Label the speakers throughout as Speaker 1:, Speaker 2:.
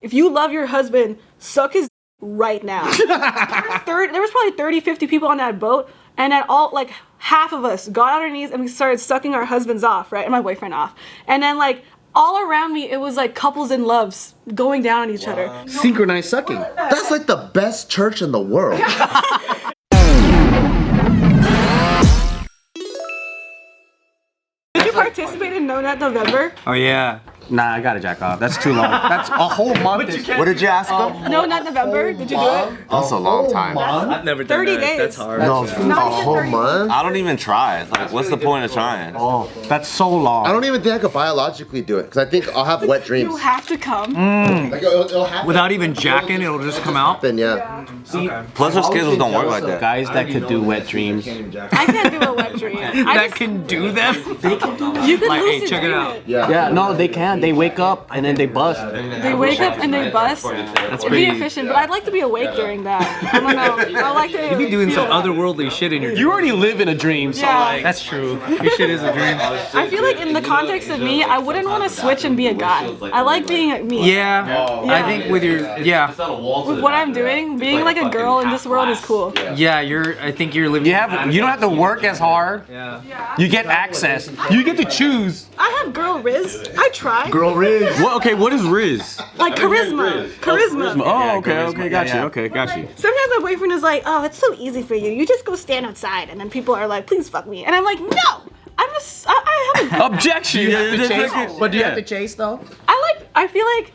Speaker 1: If you love your husband, suck his right now. There was probably 30, 50 people on that boat, and then all, like, half of us got on our knees and we started sucking our husbands off, right? And my boyfriend off. And then, like, all around me, it was like couples in love going down on each other.
Speaker 2: Synchronized sucking.
Speaker 3: That's like the best church in the world.
Speaker 1: Did you participate in No Nut November?
Speaker 4: Oh yeah. Nah, I gotta jack off. That's too long. That's a whole month.
Speaker 3: What did you ask him?
Speaker 1: No Nut November? Did you do it?
Speaker 3: Also a long time.
Speaker 4: I've never done
Speaker 1: 30
Speaker 4: that.
Speaker 1: days.
Speaker 4: That's hard.
Speaker 3: No,
Speaker 1: Not
Speaker 3: a
Speaker 1: even
Speaker 3: whole
Speaker 1: 30
Speaker 3: month?
Speaker 5: I don't even try it. Like, what's the point of trying?
Speaker 4: Oh, that's so long.
Speaker 3: I don't even think I could biologically do it, because I think I'll have wet dreams.
Speaker 1: You have to come.
Speaker 3: Like, it'll happen.
Speaker 4: Without even jacking, it'll just come out.
Speaker 3: Then, yeah.
Speaker 5: Plus, our schedules don't work like that.
Speaker 2: Guys that could do wet dreams.
Speaker 1: I can't do a wet dream.
Speaker 4: That can do them.
Speaker 1: You can
Speaker 4: Like,
Speaker 1: lose
Speaker 4: hey, check it out.
Speaker 2: Yeah, no, they can. They wake up and then they bust.
Speaker 1: They wake up and they bust. That's pretty efficient, but I'd like to be awake during that. I don't know. I like to.
Speaker 4: You be doing
Speaker 1: feel
Speaker 4: some
Speaker 1: that.
Speaker 4: otherworldly shit in your dream.
Speaker 2: You already live in a dream, so
Speaker 1: Yeah.
Speaker 2: like.
Speaker 4: That's true. Your shit is a dream.
Speaker 1: I feel like in the context of me, I wouldn't want to switch and be a guy. I like being me.
Speaker 4: Yeah. I think with your
Speaker 1: With what I'm doing, being like a girl in this world is cool.
Speaker 4: yeah, I think you're living.
Speaker 2: You don't have to work as hard.
Speaker 4: Yeah.
Speaker 2: You get access. You get to choose.
Speaker 1: I have girl riz. I try.
Speaker 2: Girl Riz.
Speaker 5: What is Riz?
Speaker 1: Like charisma. Charisma.
Speaker 5: Oh, okay, got you. Okay, got you.
Speaker 1: Sometimes my boyfriend is like, oh, it's so easy for you. You just go stand outside. And then people are like, please fuck me. And I'm like, no. I have a
Speaker 5: Objection.
Speaker 2: But do you have to chase though?
Speaker 1: I feel like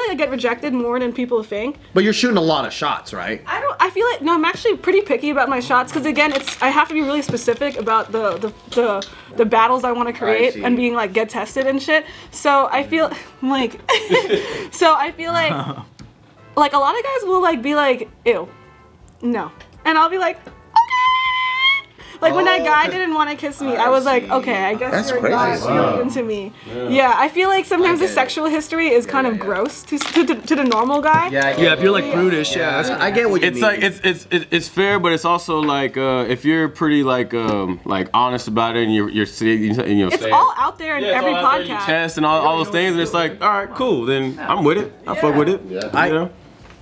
Speaker 1: I get rejected more than people think.
Speaker 2: But you're shooting a lot of shots, right?
Speaker 1: I feel like, no, I'm actually pretty picky about my shots, because again, I have to be really specific about the battles I want to create and being like, get tested and shit. So I feel like, like a lot of guys will like be like, ew, no. And I'll be like, like when that guy didn't want to kiss me, I was like, okay, I guess you're not really into me. Yeah, I feel like sometimes the sexual history is kind of gross to the normal guy.
Speaker 4: Yeah, if you're like prudish, yeah.
Speaker 2: I get what you
Speaker 5: It's
Speaker 2: mean.
Speaker 5: like it's fair, but it's also like if you're pretty like honest about it and you're saying
Speaker 1: It's all out there in every podcast.
Speaker 5: test and all those things, and it's like, all right, cool, then I'm with it. I fuck with it. You know?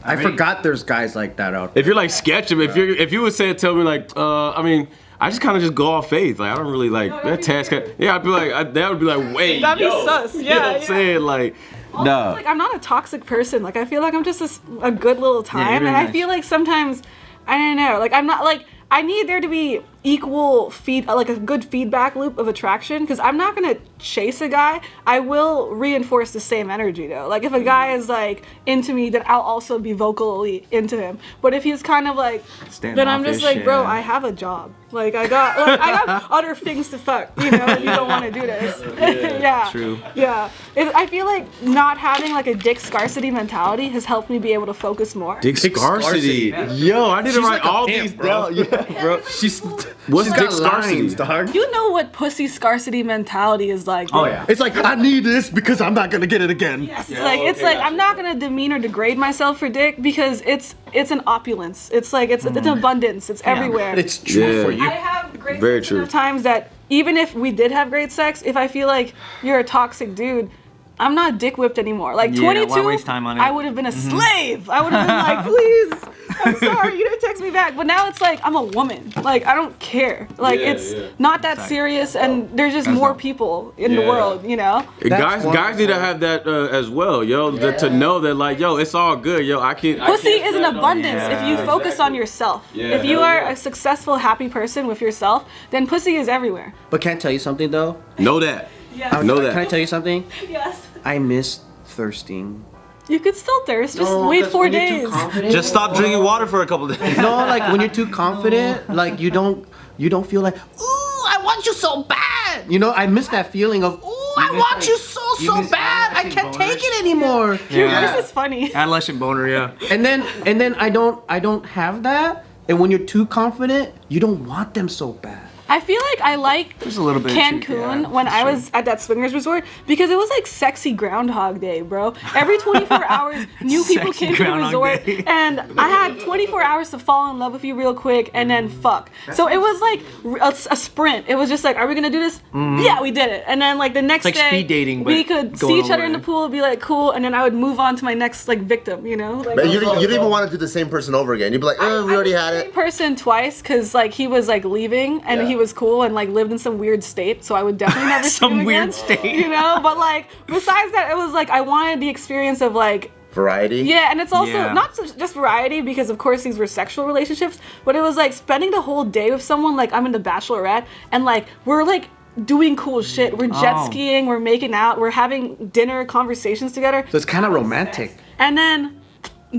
Speaker 2: I forgot there's guys like that out there.
Speaker 5: If you're like sketching, if you would tell me like, I mean, I just kind of just go off faith. Like I don't really like that test. Yeah, I'd be like, that would be like, wait,
Speaker 1: That'd be sus.
Speaker 5: You know what I'm saying? Like, no.
Speaker 1: Like I'm not a toxic person. Like I feel like I'm just a good little time, and I feel like sometimes I don't know. Like I'm not like. I need there to be equal like a good feedback loop of attraction, because I'm not gonna chase a guy. I will reinforce the same energy though. Like if a guy is like into me, then I'll also be vocally into him. But if he's kind of like, then I'm just like, bro, I have a job. Like I got other things to fuck. You know, if you don't want to do this. Yeah.
Speaker 4: True.
Speaker 1: Yeah. I feel like not having like a dick scarcity mentality has helped me be able to focus more.
Speaker 5: Dick scarcity. Yo, I didn't write all these down. Yeah, bro. What's dick scarcity?
Speaker 2: Dog.
Speaker 1: You know what pussy scarcity mentality is like.
Speaker 4: Oh yeah.
Speaker 2: It's like, I need this because I'm not gonna get it again.
Speaker 1: Yes. It's like I'm not gonna demean or degrade myself for dick, because it's an opulence. It's like it's an abundance. It's everywhere.
Speaker 2: It's true for you.
Speaker 1: I have great
Speaker 5: Very
Speaker 1: sex
Speaker 5: true.
Speaker 1: enough times that even if we did have great sex, if I feel like you're a toxic dude, I'm not dick whipped anymore. Like
Speaker 4: Yeah,
Speaker 1: 22,
Speaker 4: why waste time on it?
Speaker 1: I would have been a slave. I would have been like, please, I'm sorry, you didn't text me back. But now it's like I'm a woman. Like I don't care. Like it's not that serious, and there's just more people in the world, you know.
Speaker 5: Guys need to have that as well, yo. To know that like, yo, it's all good, yo.
Speaker 1: Pussy is an abundance if you focus on yourself. If you are a successful, happy person with yourself, then pussy is everywhere.
Speaker 2: But can I tell you something though?
Speaker 5: Know that.
Speaker 1: Yes.
Speaker 5: Know that.
Speaker 2: Can I tell you something?
Speaker 1: Yes.
Speaker 2: I miss thirsting.
Speaker 1: You could still thirst. Just wait 4 days.
Speaker 5: Just stop drinking water for a couple days.
Speaker 2: No, like when you're too confident, like you don't feel like, ooh, I want you so bad. You know, I miss that feeling of, ooh, I want you so bad. I can't take it anymore.
Speaker 1: Your voice is funny.
Speaker 4: Adolescent boner, yeah.
Speaker 2: And then I don't have that. And when you're too confident, you don't want them so bad.
Speaker 1: I feel like I like
Speaker 4: There's a little bit of truth,
Speaker 1: Cancun
Speaker 4: yeah,
Speaker 1: when I was at that swingers resort because it was like sexy Groundhog Day, bro. Every 24 hours, new people
Speaker 4: Sexy
Speaker 1: came to the
Speaker 4: Groundhog
Speaker 1: resort,
Speaker 4: Day.
Speaker 1: and I had 24 hours to fall in love with you real quick and then fuck. So it was like a sprint. It was just like, are we gonna do this? Yeah, we did it. And then like the next
Speaker 4: like
Speaker 1: day,
Speaker 4: speed dating, but
Speaker 1: we could
Speaker 4: going
Speaker 1: see each
Speaker 4: all
Speaker 1: other
Speaker 4: the
Speaker 1: in the
Speaker 4: way.
Speaker 1: pool, be like cool, and then I would move on to my next like victim, you know? Like,
Speaker 3: But you don't even want to do the same person over again. You'd be like, we already had it.
Speaker 1: person twice because like he was like leaving and he was cool and like lived in some weird state, so I would definitely never see
Speaker 4: Some
Speaker 1: him
Speaker 4: weird
Speaker 1: again,
Speaker 4: state.
Speaker 1: you know. But like besides that, it was like I wanted the experience of like
Speaker 3: Variety.
Speaker 1: yeah, and it's also
Speaker 4: Yeah.
Speaker 1: not just variety because of course these were sexual relationships, but it was like spending the whole day with someone. Like I'm in the Bachelorette and like we're like doing cool shit. We're jet skiing, we're making out, we're having dinner conversations together,
Speaker 2: So it's kind of romantic.
Speaker 1: and then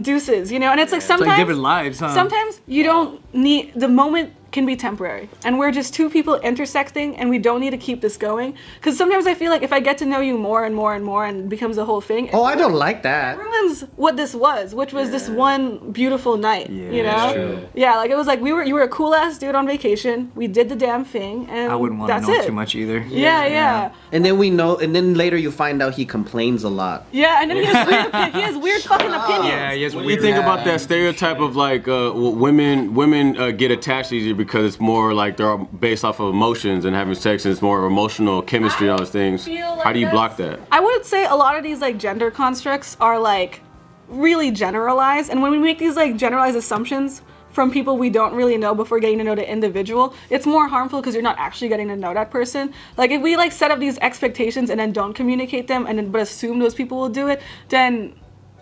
Speaker 1: deuces, you know. And it's like sometimes
Speaker 4: Like different lives, huh?
Speaker 1: sometimes you don't need the moment can be temporary and we're just two people intersecting and we don't need to keep this going because sometimes I feel like if I get to know you more and more and more and it becomes a whole thing,
Speaker 2: Oh, I don't like that.
Speaker 1: it ruins what this was, which was this one beautiful night, you know.
Speaker 4: that's true.
Speaker 1: Yeah, like it was like you were a cool ass dude on vacation, we did the damn thing, and
Speaker 4: I wouldn't want to
Speaker 1: that's
Speaker 4: know
Speaker 1: it.
Speaker 4: too much either.
Speaker 1: Yeah.
Speaker 2: And then we know, and then later you find out he complains a lot.
Speaker 1: And then he has weird fucking opinions.
Speaker 4: Yeah, yes.
Speaker 5: When you think about that stereotype of like women get attached easier because it's more like they're based off of emotions and having sex and it's more emotional chemistry and all those things. How do you block that?
Speaker 1: I would say a lot of these like gender constructs are like really generalized, and when we make these like generalized assumptions from people we don't really know before getting to know the individual, it's more harmful because you're not actually getting to know that person. Like if we like set up these expectations and then don't communicate them and then but assume those people will do it, then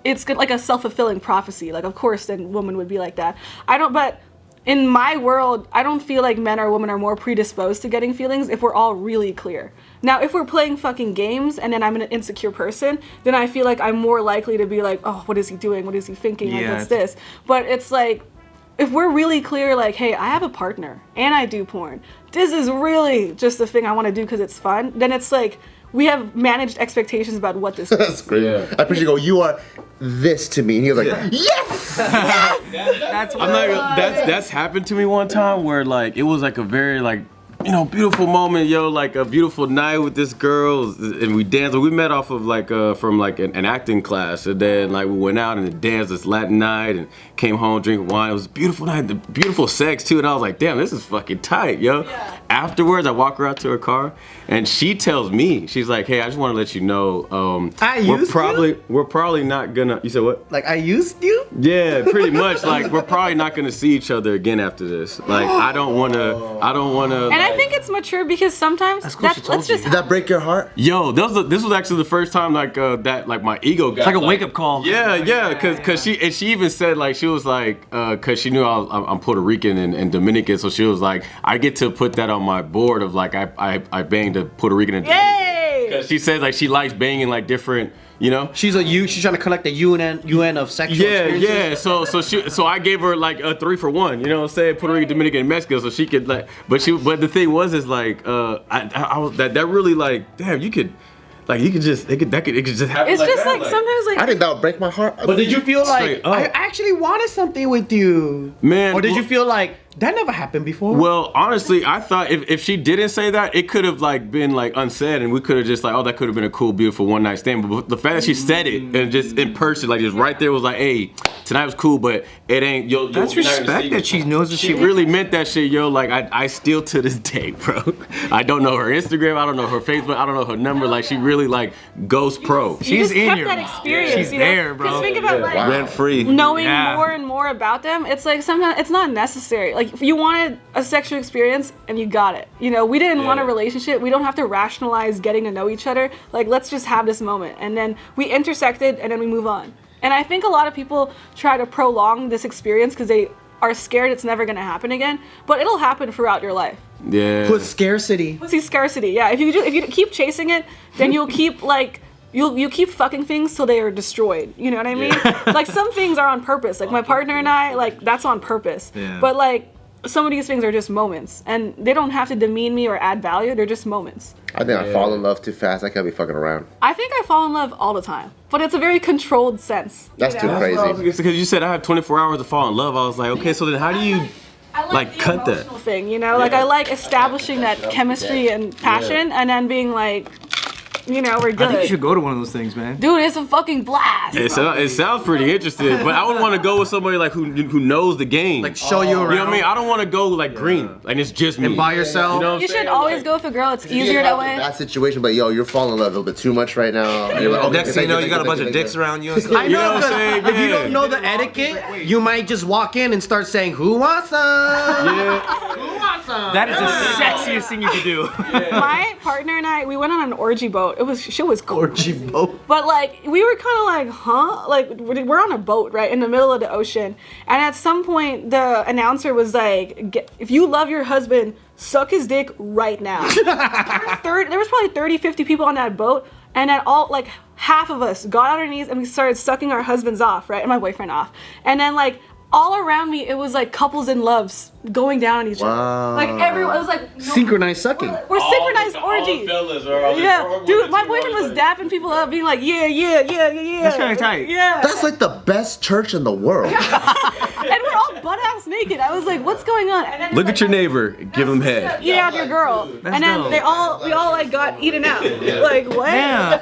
Speaker 1: it's good, like a self-fulfilling prophecy. Like of course then women would be like that. But in my world, I don't feel like men or women are more predisposed to getting feelings if we're all really clear. Now, if we're playing fucking games and then I'm an insecure person, then I feel like I'm more likely to be like, oh, what is he doing? What is he thinking? Like,
Speaker 4: Yeah,
Speaker 1: what's this? But it's like, if we're really clear, like, hey, I have a partner and I do porn. This is really just the thing I want to do because it's fun. Then it's like, we have managed expectations about what this
Speaker 3: That's
Speaker 1: is.
Speaker 3: great.
Speaker 5: Yeah.
Speaker 3: I appreciate you go, you are this to me. And he was like, yes!
Speaker 5: That's happened to me one time where like it was like a very like beautiful moment, like a beautiful night with this girl, and we danced. We met off of like from like an acting class, and then like we went out and danced this Latin night, and came home drinking wine. It was a beautiful night, beautiful sex too, and I was like, damn, this is fucking tight, yo.
Speaker 1: Yeah.
Speaker 5: Afterwards, I walk her out to her car, and she tells me, she's like, hey, I just want to let you know, we're probably not gonna. You said what?
Speaker 2: Like I used you?
Speaker 5: Yeah, pretty much. Like we're probably not gonna see each other again after this. Like I don't wanna.
Speaker 1: And I think it's mature because sometimes let's just
Speaker 3: Did that break your heart?
Speaker 5: Yo, this was actually the first time like that like my ego got
Speaker 4: It's like a wake up call.
Speaker 5: Yeah, cause she even said like she was like cause she knew I'm Puerto Rican and Dominican, so she was like I get to put that on my board of like I banged a Puerto Rican and Dominican.
Speaker 1: yay!
Speaker 5: Cause she says like she likes banging like different,
Speaker 2: She's trying to collect the UN of sexual experiences.
Speaker 5: Yeah. So I gave her like a 3 for 1. You know what I'm saying? Puerto Rican, Dominican, and Mexico, so she could like. But the thing was is like I was that really like damn you could. Like it could just happen.
Speaker 1: It's
Speaker 5: like
Speaker 1: just
Speaker 5: that,
Speaker 1: like sometimes like
Speaker 3: I think that would break my heart.
Speaker 2: But did you feel like
Speaker 5: Straight up.
Speaker 2: I actually wanted something with you?
Speaker 5: Man,
Speaker 2: Or did you
Speaker 5: well-
Speaker 2: feel like that never happened before?
Speaker 5: Well, honestly, I thought if she didn't say that, it could have like been like unsaid, and we could have just like, oh, that could have been a cool, beautiful one night stand. But the fact that she said it and just in person, like just right there, was like, hey, tonight was cool, but it ain't.
Speaker 4: That's
Speaker 5: you're not gonna
Speaker 4: respect
Speaker 5: see
Speaker 4: that
Speaker 5: me.
Speaker 4: she knows that
Speaker 5: She really meant that shit, yo. Like I still to this day, bro. I don't know her Instagram. I don't know her Facebook. I don't know her number. Like she really like goes pro.
Speaker 1: you
Speaker 4: She's
Speaker 1: just
Speaker 4: in
Speaker 1: kept
Speaker 4: your
Speaker 1: that
Speaker 4: mind.
Speaker 1: experience.
Speaker 4: She's
Speaker 1: you know?
Speaker 4: there, bro.
Speaker 1: Just think about like
Speaker 5: Rent free.
Speaker 1: knowing
Speaker 4: Yeah.
Speaker 1: more and more about them. It's like sometimes it's not necessary. Like if you wanted a sexual experience and you got it. We didn't want a relationship. We don't have to rationalize getting to know each other. Like let's just have this moment, and then we intersected, and then we move on. And I think a lot of people try to prolong this experience because they are scared it's never going to happen again. But it'll happen throughout your life.
Speaker 5: Yeah.
Speaker 2: Put scarcity.
Speaker 1: Pussy scarcity. Yeah. If you keep chasing it, then you'll keep like. You keep fucking things till they are destroyed. You know what I mean? Like some things are on purpose. Like my partner and I, like that's on purpose.
Speaker 4: Yeah.
Speaker 1: But like some of these things are just moments, and they don't have to demean me or add value. They're just moments.
Speaker 3: I think I fall in love too fast. I can't be fucking around.
Speaker 1: I think I fall in love all the time, but it's a very controlled sense.
Speaker 3: That's too crazy.
Speaker 5: Because you said I have 24 hours to fall in love. I was like, okay, so then how do you?
Speaker 1: I
Speaker 5: Like,
Speaker 1: the
Speaker 5: cut that.
Speaker 1: emotional thing, you know? Like, I like establishing that chemistry and passion, and then being like, you know, we're good.
Speaker 6: I think you should go to one of those things, man.
Speaker 1: Dude, it's a fucking blast.
Speaker 5: It sounds pretty interesting, but I would want to go with somebody like who knows the game.
Speaker 2: Like show you around.
Speaker 5: You know what I mean? I don't want to go like green, like it's just me.
Speaker 2: And by yourself.
Speaker 5: You know what I'm
Speaker 1: You should
Speaker 5: saying?
Speaker 1: always go with a girl. It's easier that way.
Speaker 3: That situation, but yo, you're falling in love a little bit too much right now. You're like, okay,
Speaker 6: Next thing you know, you got a bunch of dicks around you and stuff.
Speaker 2: I know,
Speaker 5: You know what I'm
Speaker 2: 'cause
Speaker 5: saying?
Speaker 2: if you
Speaker 5: Yeah.
Speaker 2: don't know the etiquette, you might just walk in and start saying, "Who wants some? Who wants some?"
Speaker 6: That is the sexiest thing you could do.
Speaker 1: My partner and I, we went on an orgy boat. Shit was cool.
Speaker 2: Orgy boat.
Speaker 1: But like, we were kind of like, huh? Like, we're on a boat, right, in the middle of the ocean. And at some point, the announcer was like, if you love your husband, suck his dick right now. There was probably 30, 50 people on that boat. And then like, half of us got on our knees and we started sucking our husbands off, right? And my boyfriend off. And then like, all around me, it was like couples in loves going down on each other. Like everyone, it was like
Speaker 2: Synchronized sucking.
Speaker 1: We're synchronized orgies. Yeah, dude, my boyfriend was dapping people up, being like, yeah.
Speaker 6: That's kinda tight.
Speaker 1: Yeah.
Speaker 3: That's like the best church in the world.
Speaker 1: And we're all butt ass naked. I was like, what's going on? And then
Speaker 5: Look at your neighbor, give him head.
Speaker 1: eat out your girl. And then
Speaker 6: dope.
Speaker 1: we all like got eaten out. Like what?
Speaker 6: Yeah.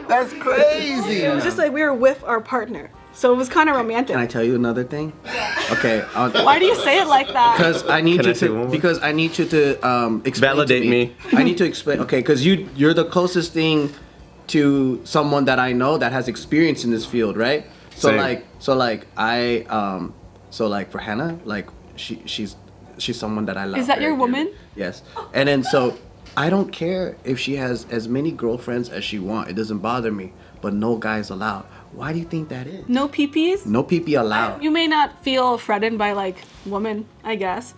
Speaker 3: That's crazy.
Speaker 1: It was just like we were with our partner. So it was kind of romantic.
Speaker 2: Can I tell you another thing? Okay.
Speaker 1: Why do you say it like that?
Speaker 2: Because I need
Speaker 5: Can
Speaker 2: you
Speaker 5: I say one
Speaker 2: to.
Speaker 5: more?
Speaker 2: Because I need you to explain.
Speaker 5: Validate
Speaker 2: to
Speaker 5: me.
Speaker 2: I need to explain. Okay, because you're the closest thing to someone that I know that has experience in this field, right? So
Speaker 5: Same.
Speaker 2: so like for Hannah, like she's someone that I love.
Speaker 1: Is that
Speaker 2: very
Speaker 1: your woman?
Speaker 2: dearly. Yes. And then so I don't care if she has as many girlfriends as she wants. It doesn't bother me. But no guys allowed. Why do you think that is?
Speaker 1: No PPs?
Speaker 2: No PP allowed.
Speaker 1: You may not feel threatened by like women, I guess.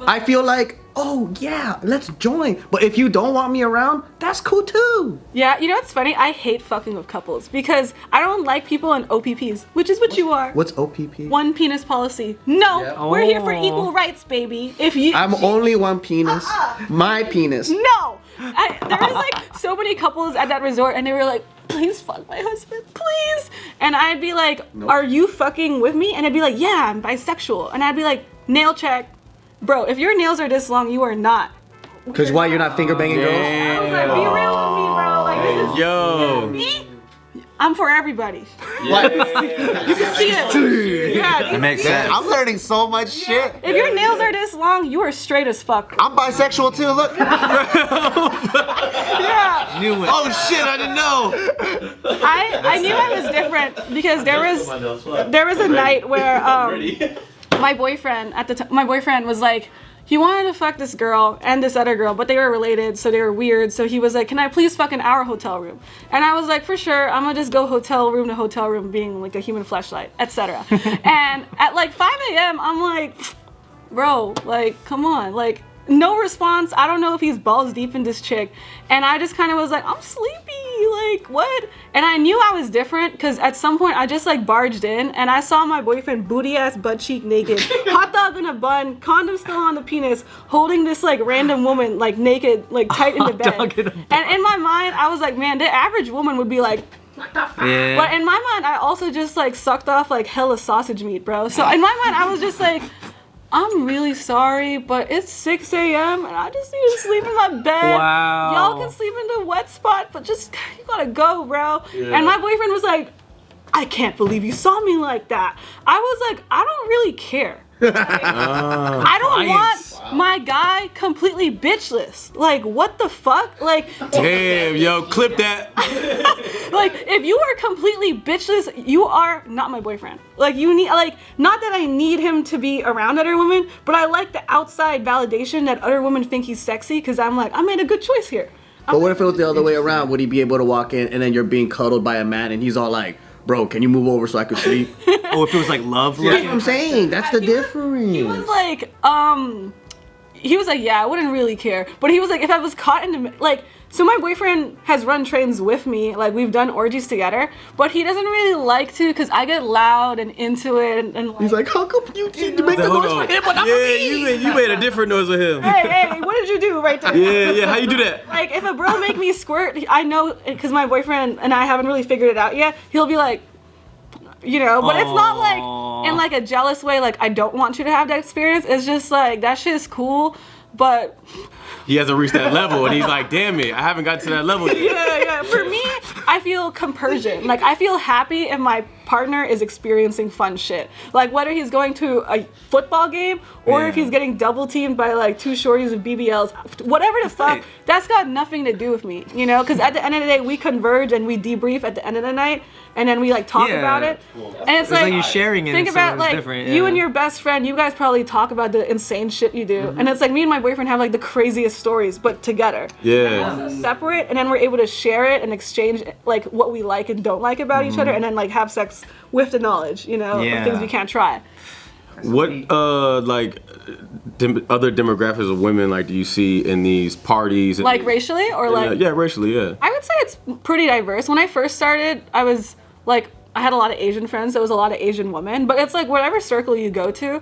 Speaker 2: I feel like, oh yeah, let's join. But if you don't want me around, that's cool too.
Speaker 1: Yeah, you know what's funny? I hate fucking with couples because I don't like people in OPPs, which is what you are.
Speaker 2: What's OPP?
Speaker 1: One penis policy. No, we're here for equal rights, baby. If you,
Speaker 2: I'm only one penis. My penis.
Speaker 1: no. There was like so many couples at that resort, and they were like, "Please fuck my husband, please." And I'd be like, "Are you fucking with me?" And I'd be like, "Yeah, I'm bisexual." And I'd be like, "Nail check, bro. If your nails are this long, you are not."
Speaker 2: Cause why you're not finger banging girls?
Speaker 1: I was like, "Be real with me, bro. Like this is
Speaker 5: Yo.
Speaker 1: me. I'm for everybody."
Speaker 2: What?
Speaker 1: You can see it. Yeah,
Speaker 6: It makes sense.
Speaker 3: I'm learning so much shit.
Speaker 1: if your nails are this long, you are straight as fuck.
Speaker 3: I'm bisexual too. Look.
Speaker 1: Yeah.
Speaker 6: Knew it.
Speaker 3: Oh shit! I didn't know.
Speaker 1: I knew I was different because there was a night where my boyfriend at the time, my boyfriend was like, he wanted to fuck this girl and this other girl, but they were related, so they were weird. So he was like, "Can I please fuck in our hotel room?" And I was like, "For sure, I'm gonna just go hotel room to hotel room, being like a human fleshlight, etc." And at like 5 a.m., I'm like, "Bro, like, come on, like." No response. I don't know if he's balls deep in this chick. And I just kind of was like, I'm sleepy. Like, what? And I knew I was different because at some point I just like barged in and I saw my boyfriend booty ass butt cheek naked, hot dog in a bun, condom still on the penis, holding this like random woman like naked, like tight in the bed. And in my mind, I was like, man, the average woman would be like, what the fuck?
Speaker 6: Yeah.
Speaker 1: But in my mind, I also just like sucked off like hella sausage meat, bro. So in my mind, I was just like, I'm really sorry, but it's 6 a.m. and I just need to sleep in my bed.
Speaker 6: Wow.
Speaker 1: Y'all can sleep in the wet spot, but just, you gotta go, bro. Yeah. And my boyfriend was like, I can't believe you saw me like that. I was like, I don't really care. I don't want my guy completely bitchless. Like, what the fuck? Like,
Speaker 5: Damn, yo, clip that.
Speaker 1: like, if you are completely bitchless, you are not my boyfriend. Like, you need, like, not that I need him to be around other women, but I like the outside validation that other women think he's sexy, because I'm like, I made a good choice here.
Speaker 2: But what if it was the other way around? Would he be able to walk in and then you're being cuddled by a man and he's all like, bro, can you move over so I could sleep?
Speaker 6: Oh, if it was like love.
Speaker 2: That's what I'm saying. That's the difference.
Speaker 1: He was like, yeah, I wouldn't really care. But he was like, if I was caught in the, like, so my boyfriend has run trains with me. Like, we've done orgies together. But he doesn't really like to because I get loud and into it. And like,
Speaker 2: He's like, how come you make the
Speaker 5: Hold
Speaker 2: noise
Speaker 5: on.
Speaker 2: for him but not for me?
Speaker 5: You made a different noise with him.
Speaker 1: hey, what did you do right there?
Speaker 5: Yeah, how you do that?
Speaker 1: Like, if a bro make me squirt, I know, because my boyfriend and I haven't really figured it out yet, he'll be like, you know, but it's not like in like a jealous way, like I don't want you to have that experience. It's just like that shit is cool, but
Speaker 5: he hasn't reached that level, and he's like, damn it, I haven't got to that level yet.
Speaker 1: yeah. For me, I feel compersion. Like I feel happy if my partner is experiencing fun shit. Like whether he's going to a football game or if he's getting double teamed by like two shorties with BBLs, whatever the fuck, that's got nothing to do with me, you know? Because at the end of the day, we converge and we debrief at the end of the night, and then we like talk about it. And it's like
Speaker 6: you sharing it.
Speaker 1: Think about like you and your best friend. You guys probably talk about the insane shit you do, and it's like me and my boyfriend have like the craziest stories, but together.
Speaker 5: Yeah.
Speaker 1: Also separate, and then we're able to share it and exchange like what we like and don't like about each other, and then like have sex with the knowledge, you know, of things we can't try.
Speaker 5: What like other demographics of women like do you see in these parties?
Speaker 1: Like racially or like?
Speaker 5: Yeah, racially, yeah.
Speaker 1: I would say it's pretty diverse. When I first started, I was like, I had a lot of Asian friends. There was a lot of Asian women, but it's like whatever circle you go to,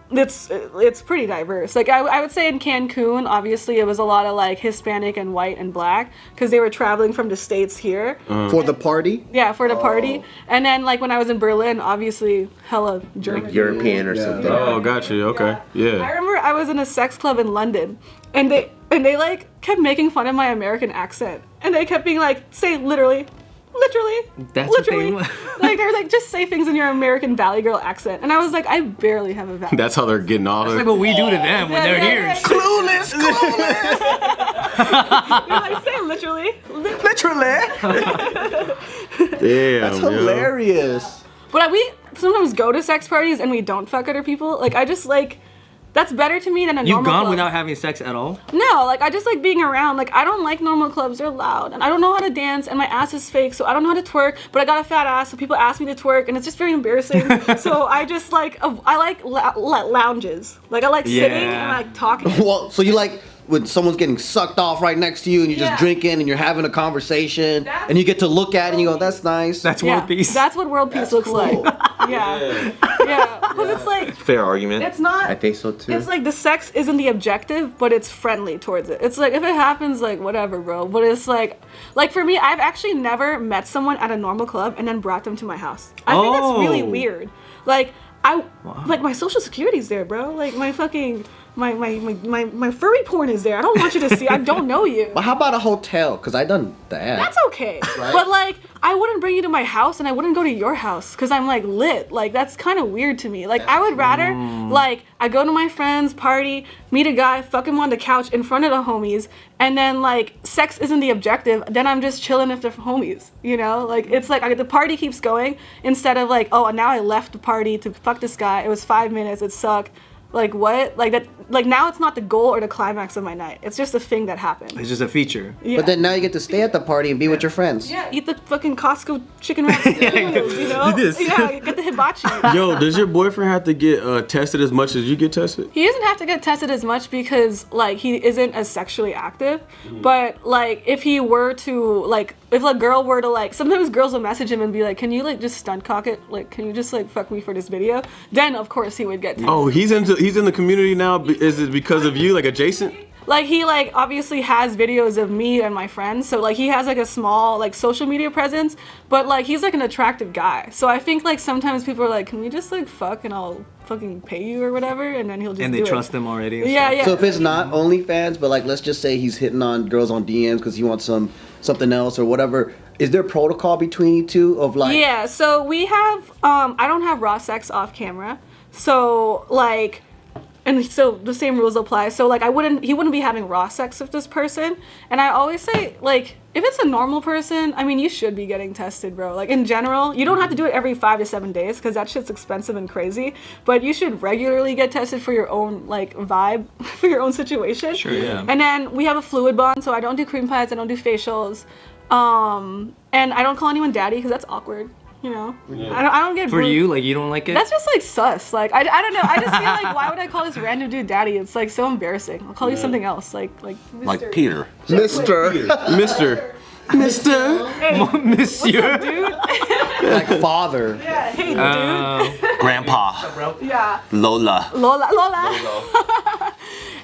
Speaker 1: it's pretty diverse. Like I would say in Cancun, obviously it was a lot of like Hispanic and white and black because they were traveling from the States here.
Speaker 2: For the party?
Speaker 1: Yeah, for the party. And then like when I was in Berlin, obviously hella German.
Speaker 3: Like European or something.
Speaker 5: Oh, gotcha. Okay. Yeah.
Speaker 1: I remember I was in a sex club in London, and they like kept making fun of my American accent, and they kept being like, say literally.
Speaker 6: That's
Speaker 1: literally.
Speaker 6: what
Speaker 1: Like they're like, just say things in your American Valley Girl accent, and I was like, I barely have a Valley.
Speaker 5: That's how they're getting off.
Speaker 6: That's like what we do to them when they're here.
Speaker 2: Clueless!
Speaker 1: You're like, say literally.
Speaker 5: Damn.
Speaker 2: That's hilarious.
Speaker 1: But we sometimes go to sex parties and we don't fuck other people. Like I just like. That's better to me than a normal
Speaker 6: You've gone
Speaker 1: club.
Speaker 6: without having sex at all?
Speaker 1: No, like I just like being around. Like I don't like normal clubs. They're loud, and I don't know how to dance, and my ass is fake, so I don't know how to twerk. But I got a fat ass, so people ask me to twerk, and it's just very embarrassing. So I just like I like lounges. Like I like sitting and like talking.
Speaker 2: Well, so you like when someone's getting sucked off right next to you, and you're just drinking, and you're having a conversation, and you get to look at it, and you go, "That's nice."
Speaker 6: That's world peace.
Speaker 1: That's what world peace looks like. Yeah. Because it's like
Speaker 6: fair argument.
Speaker 1: it's not.
Speaker 3: I think so too.
Speaker 1: It's like the sex isn't the objective, but it's friendly towards it. It's like if it happens, like whatever, bro. But it's like for me, I've actually never met someone at a normal club and then brought them to my house. I think that's really weird. Like like my social security's there, bro. Like my fucking my furry porn is there. I don't want you to see. I don't know you.
Speaker 2: But how about a hotel? Because I done that.
Speaker 1: That's okay. But like I wouldn't bring you to my house and I wouldn't go to your house because I'm like lit. Like that's kind of weird to me. Like I would rather like I go to my friend's party, meet a guy, fuck him on the couch in front of the homies, and then like sex isn't the objective. Then I'm just chilling with the homies. You know, like it's like the party keeps going instead of like, oh, now I left the party to fuck this guy. It was 5 minutes. It sucked. Like what? Like that? Like now it's not the goal or the climax of my night. It's just a thing that happened.
Speaker 6: It's just a feature.
Speaker 1: Yeah.
Speaker 2: But then now you get to stay at the party and be with your friends.
Speaker 1: Yeah, eat the fucking Costco chicken wraps. You know?
Speaker 6: this.
Speaker 1: Yeah, get the hibachi.
Speaker 5: Yo, does your boyfriend have to get tested as much as you get tested?
Speaker 1: He doesn't have to get tested as much because like he isn't as sexually active. But like if he were to like if a girl were to like sometimes girls will message him and be like, can you like just stunt cock it? Like can you just like fuck me for this video? Then of course he would get tested.
Speaker 5: Oh, he's in the community now. Is it because of you, like adjacent?
Speaker 1: Like he like obviously has videos of me and my friends, so like he has like a small like social media presence, but like he's like an attractive guy. So I think like sometimes people are like, can we just like fuck and I'll fucking pay you or whatever, and then he'll just
Speaker 6: And they trust him already. And
Speaker 1: Yeah.
Speaker 2: So if it's not OnlyFans, but like let's just say he's hitting on girls on DMs because he wants something else or whatever, is there protocol between you two of like?
Speaker 1: Yeah. So we have I don't have raw sex off camera, so like. And so the same rules apply. So like he wouldn't be having raw sex with this person. And I always say like if it's a normal person, I mean you should be getting tested, bro. Like in general, you don't have to do it every 5 to 7 days because that shit's expensive and crazy. But you should regularly get tested for your own like vibe, for your own situation.
Speaker 6: Sure, yeah.
Speaker 1: And then we have a fluid bond, so I don't do cream pies, I don't do facials, and I don't call anyone daddy because that's awkward. You know, I don't get
Speaker 6: For you, like you don't like it?
Speaker 1: That's just like sus. Like I don't know. I just feel like why would I call this random dude daddy? It's like so embarrassing. I'll call you something else, like Mr.
Speaker 4: Like Peter.
Speaker 3: Mister.
Speaker 1: Hey,
Speaker 6: Monsieur.
Speaker 1: what's up, dude?
Speaker 2: Like father.
Speaker 1: Yeah, hey, dude.
Speaker 4: Grandpa.
Speaker 1: Yeah,
Speaker 4: Lola.
Speaker 1: Lola.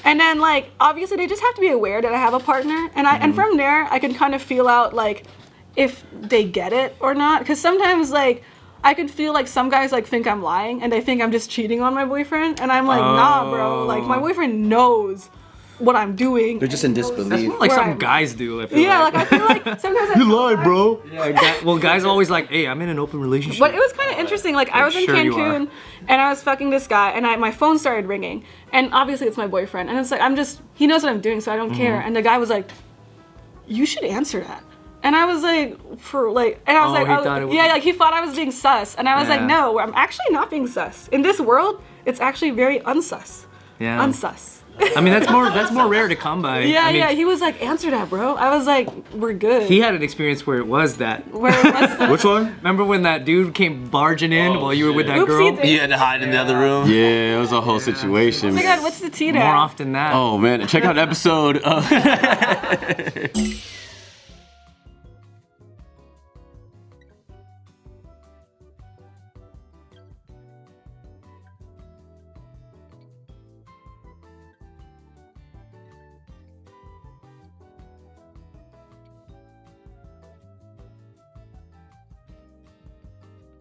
Speaker 1: And then like obviously they just have to be aware that I have a partner, and and from there I can kind of feel out like if they get it or not. Because sometimes, like, I could feel like some guys, like, think I'm lying and they think I'm just cheating on my boyfriend. And I'm like, nah, bro. Like, my boyfriend knows what I'm doing.
Speaker 2: They're just in disbelief.
Speaker 6: That's more like some guys do. I feel
Speaker 1: like I feel like sometimes
Speaker 2: you lied, bro.
Speaker 6: Yeah, guys always like, hey, I'm in an open relationship.
Speaker 1: But it was kind of interesting. Like, I was in
Speaker 6: Sure you
Speaker 1: Cancun and I was fucking this guy and my phone started ringing. And obviously it's my boyfriend. And it's like, he knows what I'm doing, so I don't care. And the guy was like, you should answer that. And I was like, he thought I was being sus. And I was like, no, I'm actually not being sus. In this world, it's actually very unsus.
Speaker 6: Yeah.
Speaker 1: Unsus.
Speaker 6: I mean, that's more rare to come by.
Speaker 1: He was like, answer that, bro. I was like, we're good.
Speaker 6: He had an experience where it was that.
Speaker 5: Which one?
Speaker 6: Remember when that dude came barging in while you were with that girl?
Speaker 5: You had to hide in the other room. Yeah, it was a whole situation.
Speaker 1: Oh my god, what's the tea now?
Speaker 6: More often than that.
Speaker 5: Oh man, check out episode.